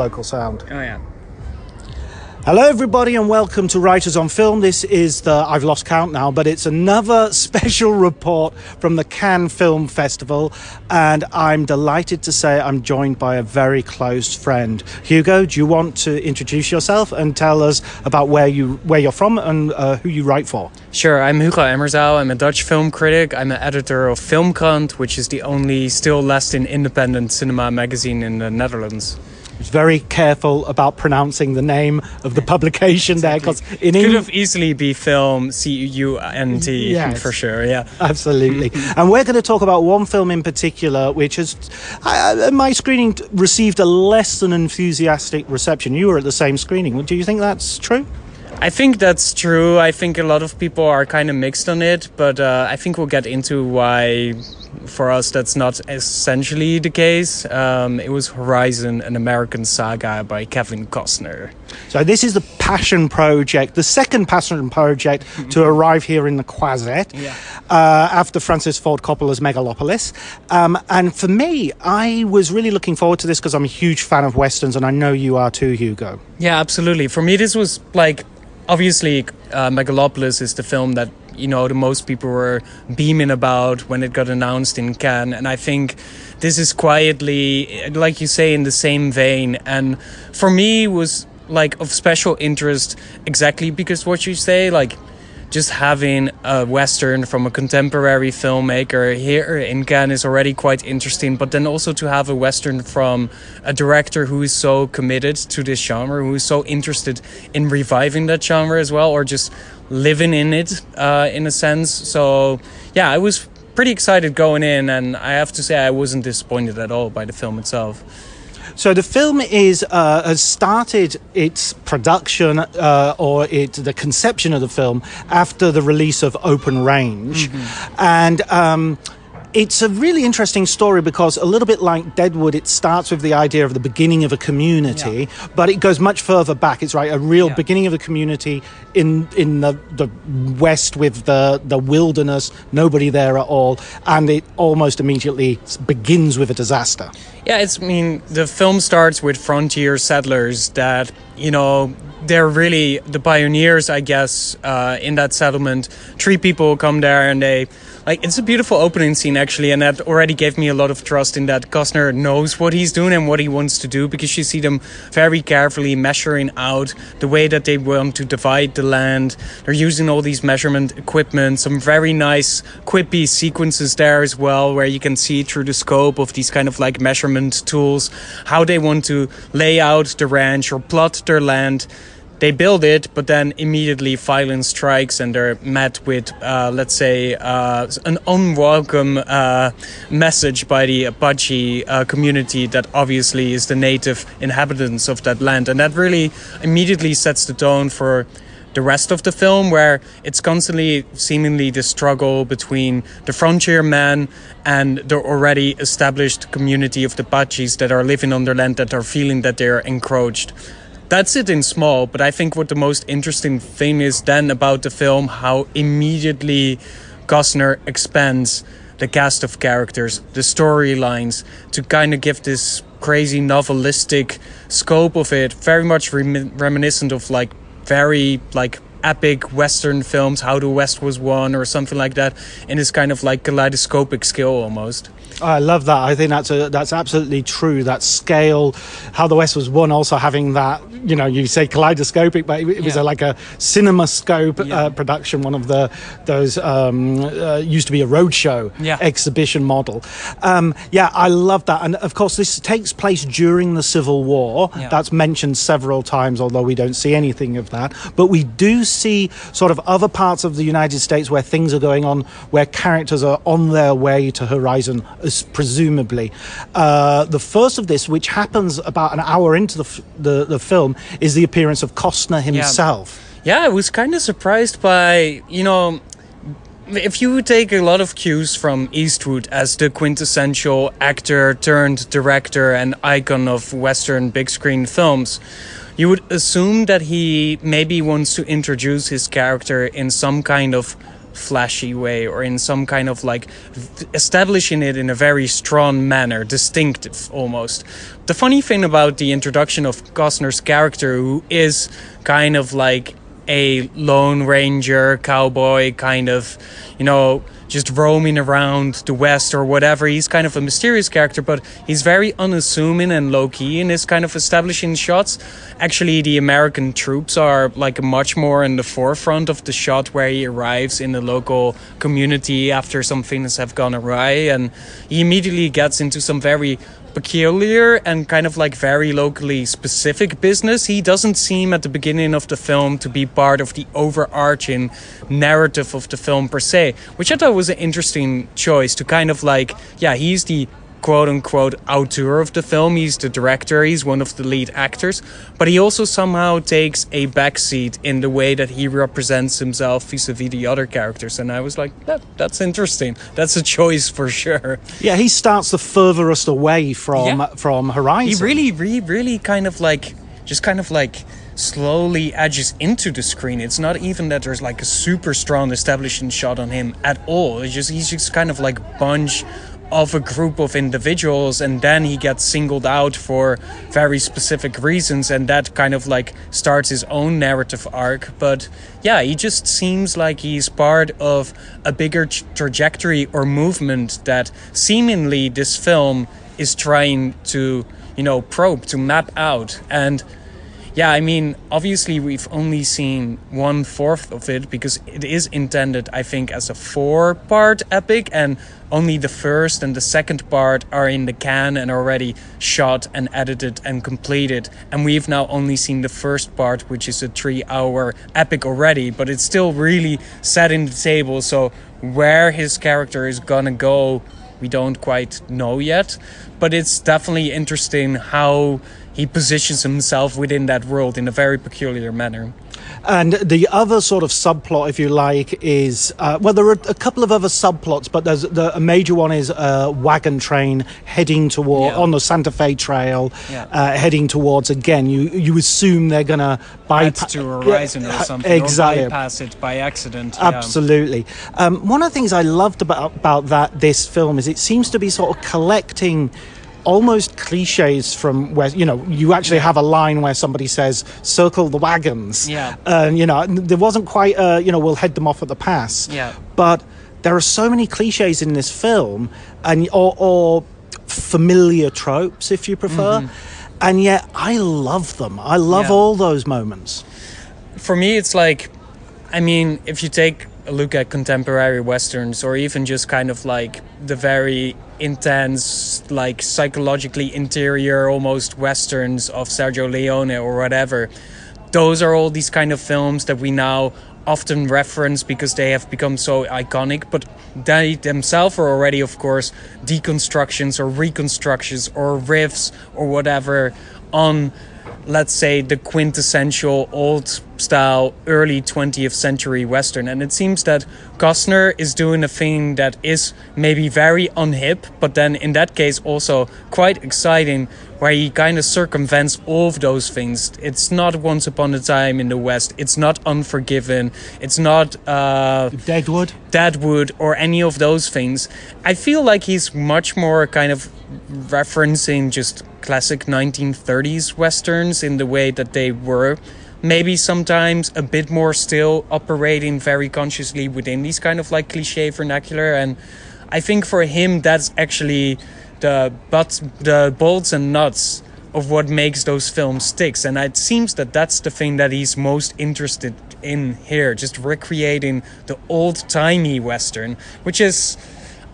local sound. Oh, yeah. Hello everybody and welcome to Writers on Film. This is I've lost count now, but it's another special report from the Cannes Film Festival, and I'm delighted to say I'm joined by a very close friend. Hugo, do you want to introduce yourself and tell us about where you're from and who you write for? Sure, I'm Hugo Emmerzael. I'm a Dutch film critic. I'm an editor of FilmKrant, which is the only still last independent cinema magazine in the Netherlands. It's very careful about pronouncing the name of the publication there, because in Could have easily be film CUNT, yes, for sure, yeah. Absolutely. And we're going to talk about one film in particular, which has, my screening received a less than enthusiastic reception. You were at the same screening. Do you think that's true? I think that's true. I think a lot of people are kind of mixed on it, but I think we'll get into why, for us, that's not essentially the case. It was Horizon, an American Saga by Kevin Costner. So this is the passion project, the second passion project to arrive here in the Croisette, after Francis Ford Coppola's Megalopolis. And for me, I was really looking forward to this because I'm a huge fan of Westerns, and I know you are too, Hugo. Yeah, absolutely. For me, this was like, obviously, Megalopolis is the film that, you know, the most people were beaming about when it got announced in Cannes. And I think this is quietly, like you say, in the same vein. And for me, was like of special interest exactly because what you say, like just having a Western from a contemporary filmmaker here in Cannes is already quite interesting. But then also to have a Western from a director who is so committed to this genre, who is so interested in reviving that genre as well, or just living in it in a sense. So yeah, I was pretty excited going in, and I have to say I wasn't disappointed at all by the film itself. So the film has started its production the conception of the film after the release of Open Range, and it's a really interesting story because a little bit like Deadwood, it starts with the idea of the beginning of a community, but it goes much further back. It's a real beginning of a community in the West with the wilderness, nobody there at all, and it almost immediately begins with a disaster. Yeah, the film starts with frontier settlers that, you know, they're really the pioneers, I guess, in that settlement. 3 people come there and it's a beautiful opening scene, actually, and that already gave me a lot of trust in that Costner knows what he's doing and what he wants to do, because you see them very carefully measuring out the way that they want to divide the land. They're using all these measurement equipment, some very nice quippy sequences there as well, where you can see through the scope of these kind of like measurement tools how they want to lay out the ranch or plot their land. They build it, but then immediately violence strikes and they're met with, an unwelcome message by the Apache community that obviously is the native inhabitants of that land. And that really immediately sets the tone for the rest of the film, where it's constantly seemingly the struggle between the frontier men and the already established community of the Apaches that are living on their land, that are feeling that they're encroached. That's it in small, but I think what the most interesting thing is then about the film, how immediately Costner expands the cast of characters, the storylines, to kind of give this crazy novelistic scope of it, very much reminiscent of very epic Western films, How the West Was Won or something like that, in this kind of like kaleidoscopic skill almost. I love that. I think that's absolutely true. That scale, How the West Was Won, also having that, you know, you say kaleidoscopic, but it was like a CinemaScope production. One of those used to be a roadshow exhibition model. I love that. And of course, this takes place during the Civil War. That's mentioned several times, although we don't see anything of that. But we do see sort of other parts of the United States where things are going on, where characters are on their way to Horizon, presumably. The first of this, which happens about an hour into the film, is the appearance of Costner himself. Yeah, I was kind of surprised by, you know, if you take a lot of cues from Eastwood as the quintessential actor turned director and icon of Western big screen films, you would assume that he maybe wants to introduce his character in some kind of flashy way or in some kind of like establishing it in a very strong manner, distinctive almost. The funny thing about the introduction of Costner's character, who is kind of like a lone ranger cowboy, kind of, you know, just roaming around the West or whatever. He's kind of a mysterious character, but he's very unassuming and low-key in his kind of establishing shots. Actually, the American troops are like much more in the forefront of the shot where he arrives in the local community after some things have gone awry, and he immediately gets into some very peculiar and kind of like very locally specific business. He doesn't seem at the beginning of the film to be part of the overarching narrative of the film per se, which I thought was an interesting choice to kind of like, yeah, he's the quote-unquote auteur of the film, he's the director, he's one of the lead actors, but he also somehow takes a backseat in the way that he represents himself vis-a-vis the other characters, and I was like, that's interesting, that's a choice for sure. Yeah, he starts the furthest away from Horizon. He really kind of like, just kind of like slowly edges into the screen. It's not even that there's like a super strong establishing shot on him at all. He's just kind of like bunch of a group of individuals, and then he gets singled out for very specific reasons, and that kind of like starts his own narrative arc. But yeah, he just seems like he's part of a bigger trajectory or movement that seemingly this film is trying to, you know, probe, to map out. And yeah, I mean, obviously we've only seen 1/4 of it because it is intended, I think, as a 4-part epic, and only the first and the second part are in the can and already shot and edited and completed. And we've now only seen the first part, which is a 3-hour epic already, but it's still really setting the table. So where his character is gonna go, we don't quite know yet, but it's definitely interesting how he positions himself within that world in a very peculiar manner. And the other sort of subplot, if you like, is well, there are a couple of other subplots, but there's a major one is a wagon train heading toward on the Santa Fe Trail, heading towards, again, you assume they're gonna bypass to Horizon or something, exactly, or bypass it by accident. Absolutely. One of the things I loved about this film is it seems to be sort of collecting almost cliches from where, you know, you actually have a line where somebody says, circle the wagons. And, you know, there wasn't quite, you know, we'll head them off at the pass. But there are so many cliches in this film, and or familiar tropes, if you prefer. And yet I love them. I love all those moments. For me, it's like, I mean, if you take a look at contemporary westerns, or even just kind of like the very intense, like psychologically interior almost westerns of Sergio Leone or whatever, those are all these kind of films that we now often reference because they have become so iconic, but they themselves are already, of course, deconstructions or reconstructions or riffs or whatever on, let's say, the quintessential old style early 20th century western. And it seems that Costner is doing a thing that is maybe very unhip, but then in that case also quite exciting, where he kind of circumvents all of those things. It's not Once Upon a Time in the West, it's not Unforgiven, it's not Deadwood or any of those things. I feel like he's much more kind of referencing just classic 1930s westerns in the way that they were, maybe sometimes a bit more still operating very consciously within these kind of like cliche vernacular. And I think for him that's actually the bolts and nuts of what makes those films sticks. And it seems that that's the thing that he's most interested in here, just recreating the old-timey western, which is,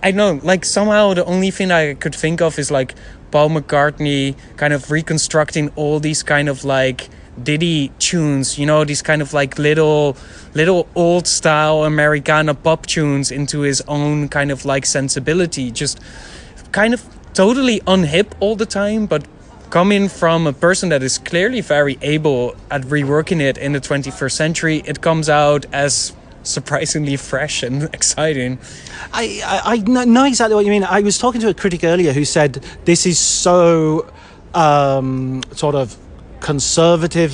I don't know, like somehow the only thing I could think of is like Paul McCartney kind of reconstructing all these kind of like ditty tunes, you know, these kind of like little old style Americana pop tunes into his own kind of like sensibility, just kind of totally unhip all the time, but coming from a person that is clearly very able at reworking it in the 21st century, it comes out as surprisingly fresh and exciting. I know exactly what you mean. I was talking to a critic earlier who said this is so sort of conservative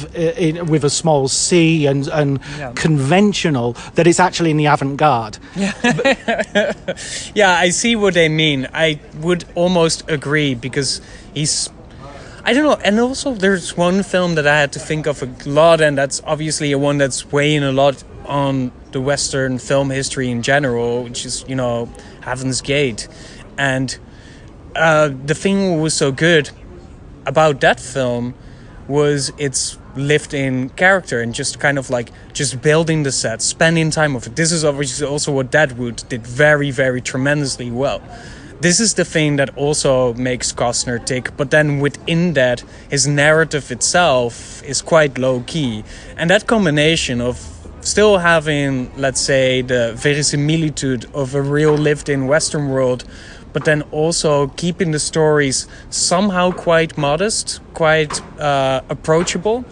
with a small c and conventional that it's actually in the avant-garde. Yeah, I see what they mean. I would almost agree because I don't know. And also, there's one film that I had to think of a lot, and that's obviously one that's weighing a lot on the Western film history in general, which is, Heaven's Gate. And the thing that was so good about that film was its lived-in character and just kind of like just building the set, spending time with it. This is obviously also what Deadwood did very, very tremendously well. This is the thing that also makes Costner tick, but then within that, his narrative itself is quite low-key. And that combination of still having, let's say, the verisimilitude of a real lived-in Western world, but then also keeping the stories somehow quite modest, quite approachable,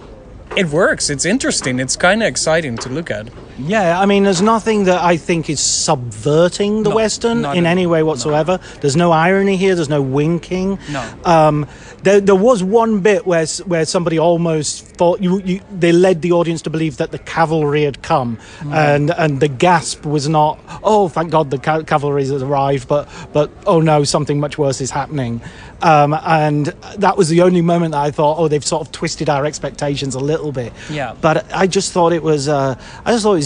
it works. It's interesting. It's kind of exciting to look at. Yeah, I mean, there's nothing that I think is subverting the Western in any way whatsoever. No. There's no irony here. There's no winking. No. There was one bit where somebody almost thought they led the audience to believe that the cavalry had come, and the gasp was not, oh, thank God the cavalry has arrived, but oh no, something much worse is happening. And that was the only moment that I thought, oh, they've sort of twisted our expectations a little bit. Yeah. But I just thought it was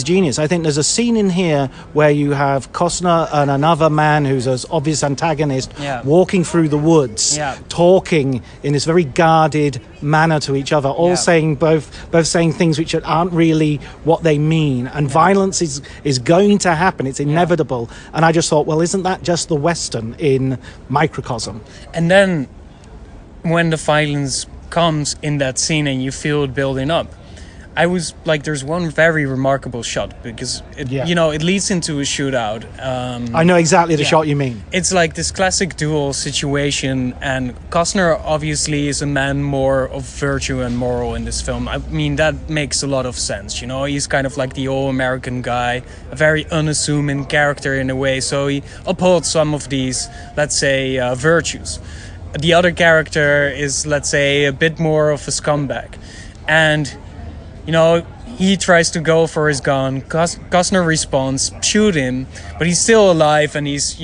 genius. I think there's a scene in here where you have Costner and another man who's an obvious antagonist walking through the woods, talking in this very guarded manner to each other, all saying both saying things which aren't really what they mean, and violence is going to happen. It's inevitable. And I just thought, well, isn't that just the Western in microcosm? And then when the violence comes in that scene and you feel it building up, I was like, there's one very remarkable shot because it leads into a shootout. I know exactly the shot you mean. It's like this classic duel situation, and Costner obviously is a man more of virtue and moral in this film. I mean, that makes a lot of sense. He's kind of like the all-American guy, a very unassuming character in a way. So he upholds some of these, let's say, virtues. The other character is, let's say, a bit more of a scumbag, and he tries to go for his gun. Costner responds, shoot him, but he's still alive, and he's,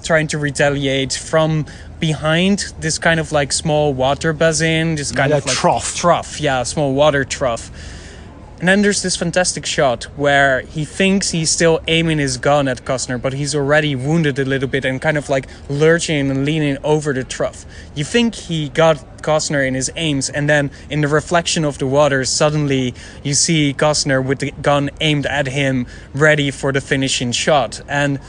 trying to retaliate from behind this kind of like small water basin, this kind of like trough, small water trough. And then there's this fantastic shot where he thinks he's still aiming his gun at Costner, but he's already wounded a little bit and kind of like lurching and leaning over the trough. You think he got Costner in his aims, and then in the reflection of the water, suddenly you see Costner with the gun aimed at him, ready for the finishing shot. And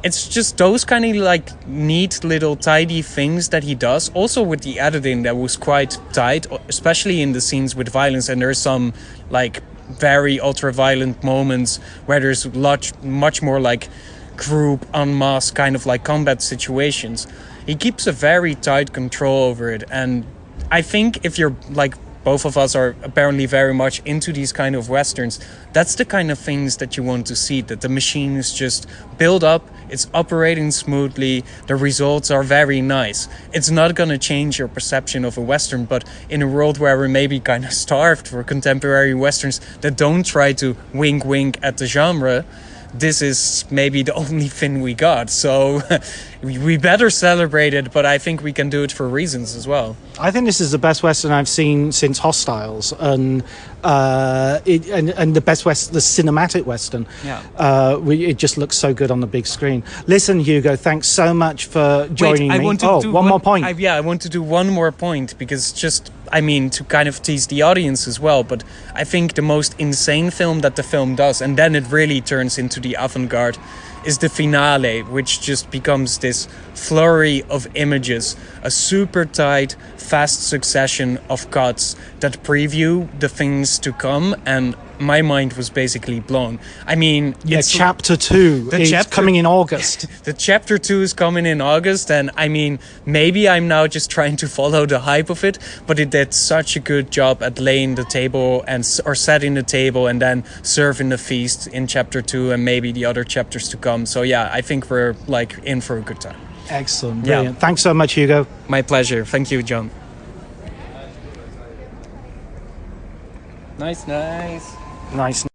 it's just those kind of like neat little tidy things that he does. Also with the editing that was quite tight, especially in the scenes with violence. And there's some like very ultra-violent moments where there's much more like group, unmasked kind of like combat situations. He keeps a very tight control over it. And I think if you're like, both of us are apparently very much into these kind of Westerns, that's the kind of things that you want to see, that the machine is just built up, it's operating smoothly, the results are very nice. It's not going to change your perception of a Western, but in a world where we're maybe kind of starved for contemporary Westerns that don't try to wink at the genre, this is maybe the only thing we got. So we better celebrate it, but I think we can do it for reasons as well. I think this is the best Western I've seen since Hostiles, and the best the cinematic Western. It just looks so good on the big screen. Listen, Hugo, thanks so much for joining me. One more point. I want to do one more point because to kind of tease the audience as well, but I think the most insane film that the film does, and then it really turns into the avant-garde, is the finale, which just becomes this flurry of images, a super tight, fast succession of cuts that preview the things to come, and my mind was basically blown. I mean, it's chapter 2. It's coming in August. The chapter 2 is coming in August, and I mean, maybe I'm now just trying to follow the hype of it, but it did such a good job at laying the table or setting the table and then serving the feast in chapter 2 and maybe the other chapters to come. So yeah, I think we're like in for a good time. Excellent. Brilliant. Thanks so much, Hugo. My pleasure. Thank you, John. Nice. Nice.